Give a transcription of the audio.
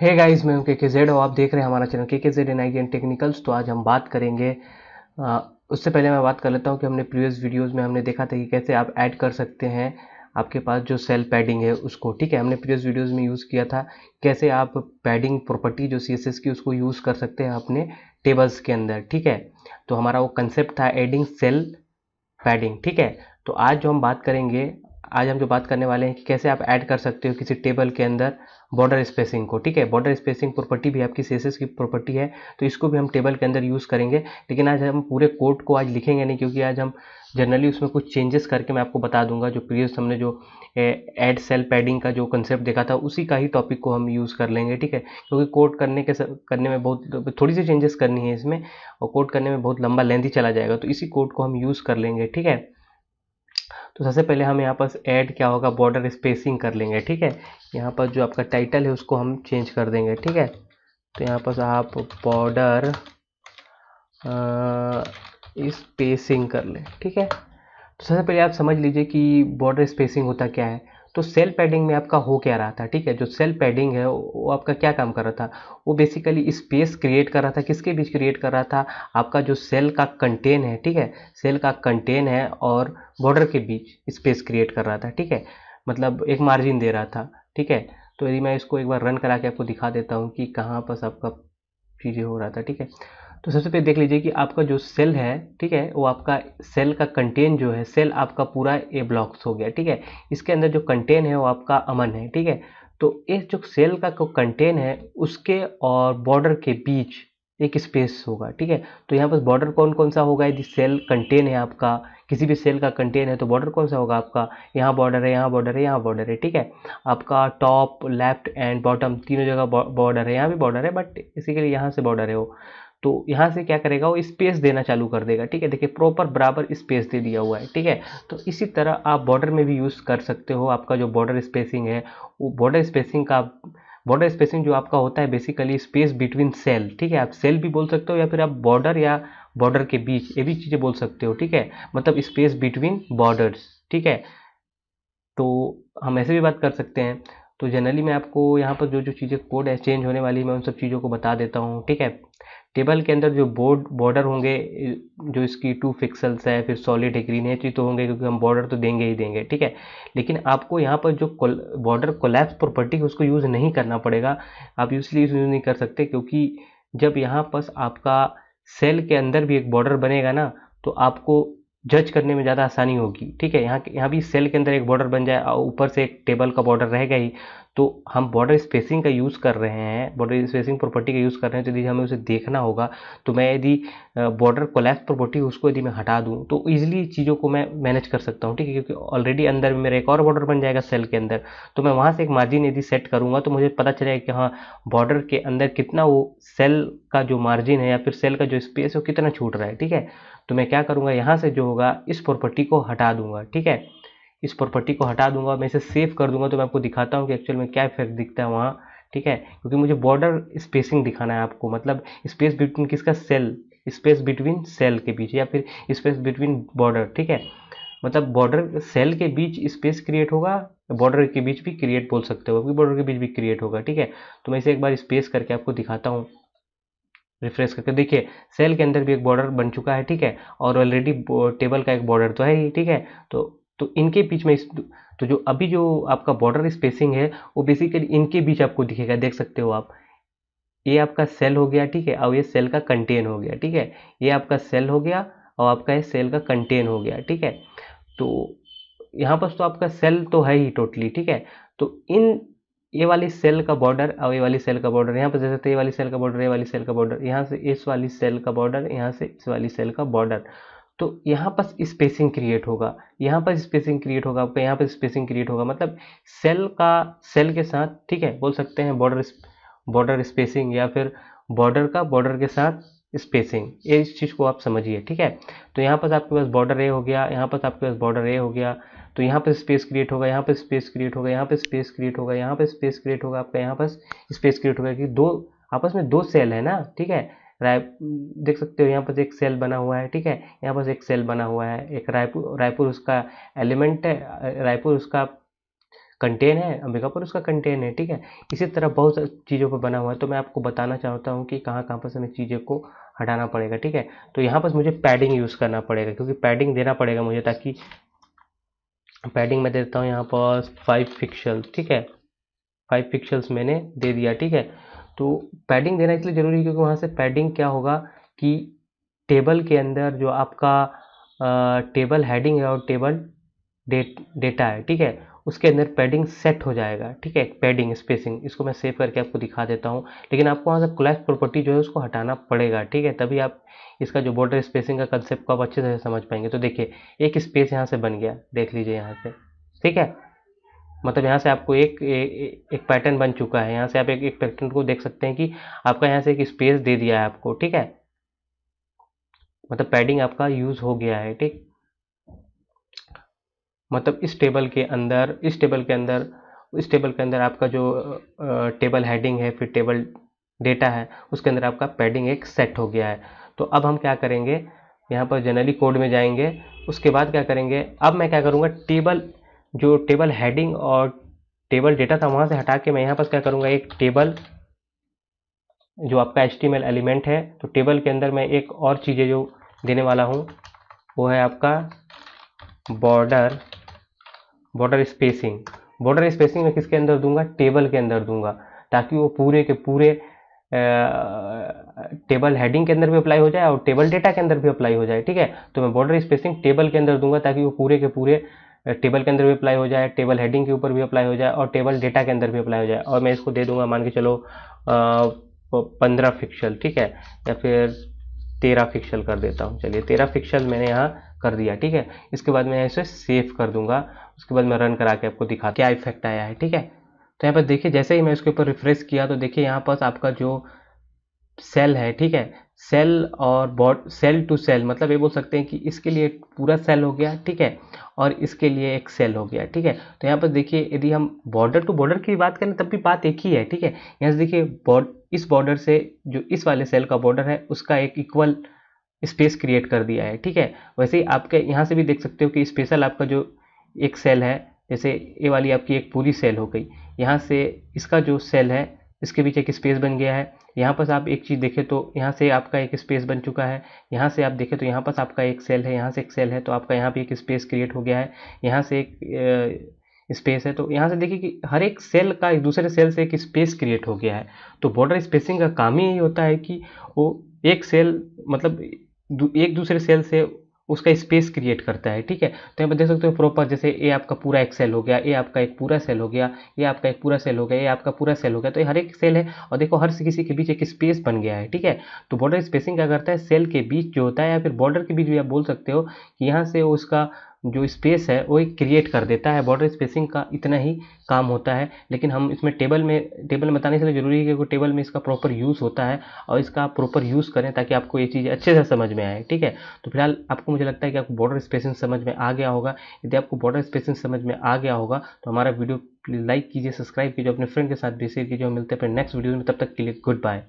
Hey guys, मैं हूं के जेड और आप देख रहे हैं हमारा चैनल के Z N I N Technicals. तो आज हम बात करेंगे। उससे पहले मैं बात कर लेता हूं कि हमने प्रीवियस वीडियोस में हमने देखा था कि कैसे आप ऐड कर सकते हैं आपके पास जो सेल पैडिंग है उसको। ठीक है, हमने प्रीवियस वीडियोस में यूज़ किया था कैसे आप पैडिंग प्रॉपर्टी जो CSS की उसको यूज़ कर सकते हैं अपने टेबल्स के अंदर। ठीक है, तो हमारा वो कंसेप्ट था एडिंग सेल पैडिंग। ठीक है, तो आज जो हम बात करेंगे, आज हम जो बात करने वाले हैं कि कैसे आप ऐड कर सकते हो किसी टेबल के अंदर बॉर्डर स्पेसिंग को। ठीक है, बॉर्डर स्पेसिंग प्रॉपर्टी भी आपकी CSS की प्रॉपर्टी है, तो इसको भी हम टेबल के अंदर यूज़ करेंगे। लेकिन आज हम पूरे कोड को आज लिखेंगे नहीं, क्योंकि आज हम जनरली उसमें कुछ चेंजेस करके मैं आपको बता दूंगा। जो प्रीवियस हमने जो ऐड सेल पैडिंग का जो कंसेप्ट देखा था उसी का ही टॉपिक को हम यूज़ कर लेंगे। ठीक है, क्योंकि कोड करने में बहुत थोड़ी सी चेंजेस करनी है इसमें, और कोड करने में बहुत लंबा लेंथी चला जाएगा, तो इसी कोड को हम यूज़ कर लेंगे। ठीक है, तो सबसे पहले हम यहाँ पर ऐड क्या होगा, बॉर्डर स्पेसिंग कर लेंगे। ठीक है, यहाँ पर जो आपका टाइटल है उसको हम चेंज कर देंगे। ठीक है, तो यहाँ पर आप बॉर्डर स्पेसिंग कर लें। ठीक है, तो सबसे पहले आप समझ लीजिए कि बॉर्डर स्पेसिंग होता क्या है। तो सेल पैडिंग में आपका हो क्या रहा था। ठीक है, जो सेल पैडिंग है वो आपका क्या काम कर रहा था, वो बेसिकली स्पेस क्रिएट कर रहा था। किसके बीच क्रिएट कर रहा था, आपका जो सेल का कंटेन है। ठीक है, सेल का कंटेन है और बॉर्डर के बीच स्पेस क्रिएट कर रहा था। ठीक है, मतलब एक मार्जिन दे रहा था। ठीक है, तो यदि मैं इसको एक बार रन करा के आपको दिखा देता हूँ कि कहाँ पर आपका चीज़ें हो रहा था। ठीक है, तो सबसे पहले देख लीजिए कि आपका जो सेल है, ठीक है, वो आपका सेल का कंटेन जो है, सेल आपका पूरा ए ब्लॉक्स हो गया। ठीक है, इसके अंदर जो कंटेन है वो आपका अमन है। ठीक है, तो इस जो सेल का जो कंटेन है उसके और बॉर्डर के बीच एक स्पेस होगा। ठीक है, तो यहाँ पर बॉर्डर कौन कौन सा होगा, यदि सेल कंटेन है आपका, किसी भी सेल का कंटेन है, तो बॉर्डर कौन सा होगा आपका, यहाँ बॉर्डर है, यहाँ बॉर्डर है, यहाँ बॉर्डर है। ठीक है, आपका टॉप लेफ्ट एंड बॉटम तीनों जगह बॉर्डर है, यहाँ भी बॉर्डर है, बट इसी के लिए यहाँ से बॉर्डर है वो। तो यहाँ से क्या करेगा, वो स्पेस देना चालू कर देगा। ठीक है, देखिए प्रॉपर बराबर स्पेस दे दिया हुआ है। ठीक है, तो इसी तरह आप बॉर्डर में भी यूज़ कर सकते हो। आपका जो बॉर्डर स्पेसिंग है, वो बॉर्डर स्पेसिंग जो आपका होता है बेसिकली स्पेस बिटवीन सेल। ठीक है, आप सेल भी बोल सकते हो या फिर आप बॉर्डर या बॉर्डर के बीच ये भी चीज़ें बोल सकते हो। ठीक है, मतलब स्पेस बिटवीन बॉर्डर्स। ठीक है, तो हम ऐसे भी बात कर सकते हैं। तो जनरली मैं आपको यहाँ पर जो जो चीज़ें कोड है चेंज होने वाली है, मैं उन सब चीज़ों को बता देता हूँ। ठीक है, टेबल के अंदर जो बॉर्डर होंगे, जो इसकी 2 पिक्सल्स है, फिर सॉलिड है, ग्रीन है, चीज़ तो होंगे क्योंकि हम बॉर्डर तो देंगे ही देंगे। ठीक है, लेकिन आपको यहाँ पर जो बॉर्डर कोलैप्स प्रॉपर्टी है उसको यूज़ नहीं करना पड़ेगा। आप इसलिए यूज़ नहीं कर सकते क्योंकि जब यहाँ पर आपका सेल के अंदर भी एक बॉर्डर बनेगा ना, तो आपको जज करने में ज़्यादा आसानी होगी। ठीक है, यहाँ भी सेल के अंदर एक बॉर्डर बन जाए और ऊपर से एक टेबल का बॉर्डर रहेगा ही, तो हम बॉर्डर स्पेसिंग का यूज़ कर रहे हैं, बॉर्डर स्पेसिंग प्रॉपर्टी का यूज़ कर रहे हैं, तो यदि हमें उसे देखना होगा, तो मैं यदि बॉर्डर कोलैप्स प्रॉपर्टी उसको यदि मैं हटा दूँ तो ईजिली चीज़ों को मैं मैनेज कर सकता हूँ। ठीक है, क्योंकि ऑलरेडी अंदर में मेरा एक और बॉर्डर बन जाएगा सेल के अंदर, तो मैं वहाँ से एक मार्जिन यदि सेट करूँगा तो मुझे पता चलेगा कि हाँ, बॉर्डर के अंदर कितना वो सेल का जो मार्जिन है या फिर सेल का जो स्पेस है वो कितना छूट रहा है। ठीक है, तो मैं क्या करूँगा, यहाँ से जो होगा इस प्रॉपर्टी को हटा दूंगा। ठीक है, इस प्रॉपर्टी को हटा दूंगा, मैं इसे सेव कर दूंगा, तो मैं आपको दिखाता हूँ कि एक्चुअल में क्या इफेक्ट दिखता है वहाँ। ठीक है, क्योंकि मुझे बॉर्डर स्पेसिंग दिखाना है आपको, मतलब स्पेस बिटवीन किसका, सेल, स्पेस बिटवीन सेल के बीच या फिर स्पेस बिटवीन बॉर्डर। ठीक है, मतलब बॉर्डर सेल के बीच स्पेस क्रिएट होगा, बॉर्डर के बीच भी क्रिएट बोल सकते हो, बॉर्डर के बीच भी क्रिएट होगा। ठीक है, तो मैं इसे एक बार स्पेस करके आपको दिखाता हूँ, रिफ्रेश करके देखिए सेल के अंदर भी एक बॉर्डर बन चुका है। ठीक है, और ऑलरेडी टेबल का एक बॉर्डर तो है ही। ठीक है, तो इनके बीच में तो जो अभी जो आपका बॉर्डर स्पेसिंग है वो बेसिकली इनके बीच आपको दिखेगा, देख सकते हो आप। ये आपका सेल हो गया। ठीक है, और ये सेल का कंटेन हो गया। ठीक है, ये आपका सेल हो गया और आपका ये सेल का कंटेन हो गया। ठीक है, तो यहाँ पर तो आपका सेल तो है ही टोटली। ठीक है, तो इन ये वाली सेल का बॉर्डर और ये वाली सेल का बॉर्डर यहाँ पर दे सकते हैं, ये वाली सेल का बॉर्डर, ये वाली सेल का बॉर्डर, यहाँ से इस वाली सेल का बॉर्डर, यहाँ से इस वाली सेल का बॉर्डर। तो यहाँ पर स्पेसिंग क्रिएट होगा, यहाँ पर स्पेसिंग क्रिएट होगा आपका, यहाँ पर स्पेसिंग क्रिएट होगा, मतलब सेल का सेल के साथ। ठीक है, बोल सकते हैं बॉर्डर स्पेसिंग या फिर बॉर्डर का बॉर्डर के साथ स्पेसिंग, ये इस चीज़ को आप समझिए। ठीक है, तो यहाँ पर आपके पास बॉर्डर ए हो गया, यहाँ पर आपके पास बॉर्डर ए हो गया, तो यहाँ पर स्पेस क्रिएट होगा, यहाँ पर स्पेस क्रिएट होगा, यहाँ पर स्पेस क्रिएट होगा, यहाँ पर स्पेस क्रिएट होगा, आपका यहाँ पर स्पेस क्रिएट होगा कि दो आपस में दो सेल है ना। ठीक है, राय देख सकते हो यहाँ पर एक सेल बना हुआ है। ठीक है, यहाँ पर एक सेल बना हुआ है, एक रायपुर, रायपुर उसका एलिमेंट है, रायपुर उसका कंटेन है, अंबिकापुर उसका कंटेन है, ठीक है। इसी तरह बहुत चीज़ों पर बना हुआ है, तो मैं आपको बताना चाहता हूँ कि कहाँ कहाँ पर हमें चीज़ों को हटाना पड़ेगा, ठीक है। तो यहाँ पर मुझे पैडिंग यूज़ करना पड़ेगा, क्योंकि पैडिंग देना पड़ेगा मुझे, ताकि पैडिंग मैं देता हूँ यहाँ पर 5 पिक्सल, ठीक है। 5 पिक्सल्स मैंने दे दिया, ठीक है। तो पैडिंग देना इसलिए ज़रूरी है क्योंकि वहाँ से पैडिंग क्या होगा कि टेबल के अंदर जो आपका टेबल हेडिंग है और टेबल डेटा है, ठीक है, उसके अंदर पैडिंग सेट हो जाएगा, ठीक है। पैडिंग स्पेसिंग इसको मैं सेव करके आपको दिखा देता हूँ, लेकिन आपको वहाँ से कोलैप्स प्रॉपर्टी जो है उसको हटाना पड़ेगा, ठीक है। तभी आप इसका जो बॉर्डर स्पेसिंग का कंसेप्ट को आप अच्छे से समझ पाएंगे। तो देखिए एक स्पेस यहाँ से बन गया, देख लीजिए यहाँ से, ठीक है। मतलब यहाँ से आपको एक पैटर्न बन चुका है, यहाँ से आप एक पैटर्न को देख सकते हैं कि आपका यहाँ से एक स्पेस दे दिया है आपको, ठीक है। मतलब पैडिंग आपका यूज हो गया है, ठीक। मतलब इस टेबल के अंदर इस टेबल के अंदर आपका जो टेबल हेडिंग है, फिर टेबल डेटा है, उसके अंदर आपका पैडिंग एक सेट हो गया है। तो अब हम क्या करेंगे, यहाँ पर जनरली कोड में जाएंगे, उसके बाद क्या करेंगे, अब मैं क्या करूँगा, जो टेबल हेडिंग और टेबल डेटा था वहाँ से हटा के मैं यहाँ पर क्या करूँगा, एक टेबल जो आपका HTML एलिमेंट है, तो टेबल के अंदर मैं एक और चीज़ें जो देने वाला हूँ वो है आपका बॉर्डर स्पेसिंग मैं किसके अंदर दूंगा, टेबल के अंदर दूंगा, ताकि वो पूरे के पूरे टेबल हेडिंग के अंदर भी अप्लाई हो जाए और टेबल डेटा के अंदर भी अप्लाई हो जाए, ठीक है। तो मैं बॉर्डर स्पेसिंग टेबल के अंदर दूंगा ताकि वो पूरे के पूरे टेबल के अंदर भी अप्लाई हो जाए, टेबल हेडिंग के ऊपर भी अप्लाई हो जाए और टेबल डेटा के अंदर भी अप्लाई हो जाए। और मैं इसको दे दूंगा, मान के चलो 15 पिक्सल, ठीक है, या फिर 13 पिक्सल कर देता हूँ। चलिए 13 पिक्सल मैंने यहाँ कर दिया, ठीक है। इसके बाद मैं इसे सेव कर दूंगा, उसके बाद मैं रन करा के आपको दिखा क्या इफेक्ट आया है, ठीक है। तो यहाँ पर देखिए जैसे ही मैं इसके ऊपर रिफ्रेश किया तो देखिए यहाँ पर आपका जो सेल है, ठीक है, सेल टू सेल, मतलब ये बोल सकते हैं कि इसके लिए एक पूरा सेल हो गया, ठीक है, और इसके लिए एक सेल हो गया, ठीक है। तो यहाँ पर देखिए यदि हम बॉर्डर टू बॉर्डर की बात करें तब भी बात एक ही है, ठीक है। यहाँ से देखिए इस बॉर्डर से जो इस वाले सेल का बॉर्डर है उसका एक इक्वल स्पेस क्रिएट कर दिया है, ठीक है। वैसे ही आपके यहाँ से भी देख सकते हो कि स्पेशल आपका जो एक सेल है, जैसे ये वाली आपकी एक पूरी सेल हो गई, यहाँ से इसका जो सेल है इसके बीच एक स्पेस बन गया है। यहाँ पर आप एक चीज़ देखें तो यहाँ से आपका एक स्पेस बन चुका है, यहाँ से आप देखें तो यहाँ पर आपका एक सेल है, यहाँ से एक सेल है, तो आपका यहाँ भी एक स्पेस क्रिएट हो गया है, यहाँ से एक स्पेस है। तो यहाँ से देखिए कि हर एक सेल का एक दूसरे सेल से एक स्पेस क्रिएट हो गया है। तो बॉर्डर स्पेसिंग का काम ही यही होता है कि वो एक सेल मतलब एक दूसरे सेल से उसका स्पेस क्रिएट करता है, ठीक है। तो यहाँ पर देख सकते हो प्रॉपर, जैसे ये आपका पूरा एक सेल हो गया, ये आपका एक पूरा सेल हो गया, ये आपका एक पूरा सेल हो गया, ये आपका पूरा सेल हो गया। तो ये हर एक सेल है और देखो हर किसी के बीच एक स्पेस बन गया है, ठीक है। तो बॉर्डर स्पेसिंग क्या करता है, सेल के बीच जो होता है या फिर बॉर्डर के बीच भी आप बोल सकते हो कि यहाँ से उसका जो स्पेस है वो एक क्रिएट कर देता है। बॉर्डर स्पेसिंग का इतना ही काम होता है, लेकिन हम इसमें टेबल में बताने के लिए ज़रूरी है कि टेबल में इसका प्रॉपर यूज़ होता है और इसका प्रॉपर यूज़ करें ताकि आपको ये चीज़ अच्छे से समझ में आए, ठीक है। तो फिलहाल आपको मुझे लगता है कि आपको बॉर्डर स्पेसिंग समझ में आ गया होगा। यदि आपको बॉर्डर स्पेसिंग समझ में आ गया होगा तो हमारा वीडियो लाइक कीजिए, सब्सक्राइब कीजिए, अपने फ्रेंड के साथ भी शेयर कीजिए। मिलते हैं अपने नेक्स्ट वीडियो में, तब तक के लिए गुड बाय।